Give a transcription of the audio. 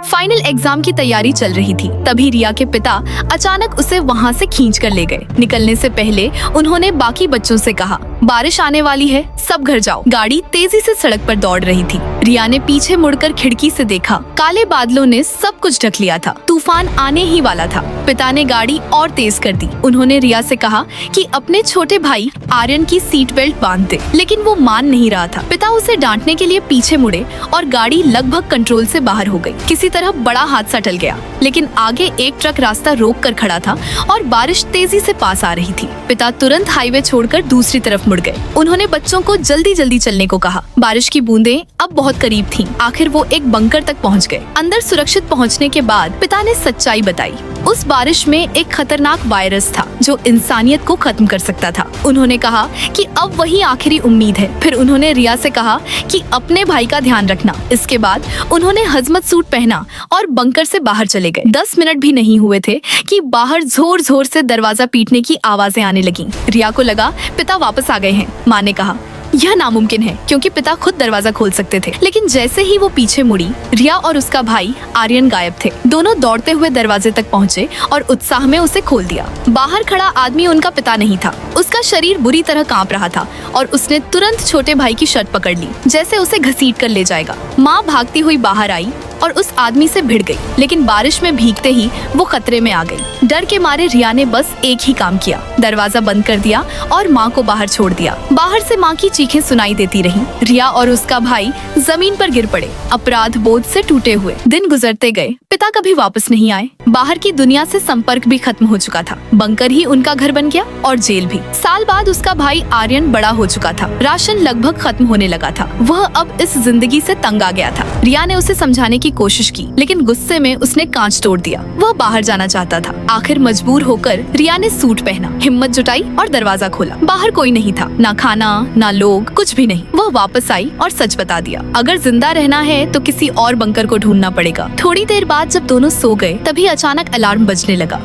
Final exam की तैयारी चल रही थी। तभी रिया के पिता अचानक उसे वहाँ से खींच कर ले गए। निकलने से पहले उन्होंने बाकी बच्चों से कहा, बारिश आने वाली है, सब घर जाओ। गाड़ी तेजी से सड़क पर दौड़ रही थी। रिया ने पीछे मुड़कर खिड़की से देखा। काले बादलों ने सब कुछ ढक लिया था। तूफान आने ही वाला था। पिता ने गाड़ी और तेज कर दी। उन्होंने रिया से कहा कि अपने छोटे भाई आर्यन की सीट बेल्ट बांध दे, लेकिन वो मान नहीं रहा था। पिता उसे डांटने के लिए पीछे मुड़े और गाड़ी लगभग कंट्रोल से बाहर हो गई। किसी तरह बड़ा हादसा टल गया, लेकिन आगे एक ट्रक रास्ता रोक कर खड़ा था और बारिश तेजी से पास आ रही थी। पिता तुरंत हाईवे छोड़कर दूसरी तरफ मुड़ गए। उन्होंने बच्चों को जल्दी जल्दी चलने को कहा। बारिश की बूंदें अब बहुत करीब थीं। आखिर वो एक बंकर तक पहुंच गए। अंदर सुरक्षित पहुंचने के बाद पिता ने सच्चाई बताई। उस बारिश में एक खतरनाक वायरस था जो इंसानियत को खत्म कर सकता था। उन्होंने कहा कि अब वही आखिरी उम्मीद है। फिर उन्होंने रिया से कहा कि अपने भाई का ध्यान रखना। इसके बाद उन्होंने हजमत सूट पहना और बंकर से बाहर चले गए। 10 मिनट भी नहीं हुए थे कि बाहर जोर जोर से दरवाजा पीटने की आवाजें आने लगीं। रिया को लगा पिता वापस आ गए हैं। माँ ने कहा, यह नामुमकिन है क्योंकि पिता खुद दरवाजा खोल सकते थे। लेकिन जैसे ही वो पीछे मुड़ी, रिया और उसका भाई आर्यन गायब थे। दोनों दौड़ते हुए दरवाजे तक पहुँचे और उत्साह में उसे खोल दिया। बाहर खड़ा आदमी उनका पिता नहीं था। उसका शरीर बुरी तरह कांप रहा था और उसने तुरंत छोटे भाई की शर्ट पकड़ ली, जैसे उसे घसीट कर ले जाएगा। माँ भागती हुई बाहर आई और उस आदमी से भिड़ गई, लेकिन बारिश में भीगते ही वो खतरे में आ गई। डर के मारे रिया ने बस एक ही काम किया, दरवाजा बंद कर दिया और माँ को बाहर छोड़ दिया। बाहर से माँ की चीखें सुनाई देती रहीं। रिया और उसका भाई जमीन पर गिर पड़े, अपराध बोध से टूटे हुए। दिन गुजरते गए। पिता कभी वापस नहीं आए। बाहर की दुनिया से संपर्क भी खत्म हो चुका था। बंकर ही उनका घर बन गया और जेल भी। साल बाद उसका भाई आर्यन बड़ा हो चुका था। राशन लगभग खत्म होने लगा था। वह अब इस जिंदगी से तंग आ गया था। रिया ने उसे समझाने की कोशिश की, लेकिन गुस्से में उसने कांच तोड़ दिया। वह बाहर जाना चाहता था। आखिर मजबूर होकर रिया ने सूट पहना, हिम्मत जुटाई और दरवाजा खोला। बाहर कोई नहीं था, ना खाना ना लोग, कुछ भी नहीं। वह वापस आई और सच बता दिया, अगर जिंदा रहना है तो किसी और बंकर को ढूंढना पड़ेगा। थोड़ी देर बाद जब दोनों सो गए, तभी अचानक अलार्म बजने लगा।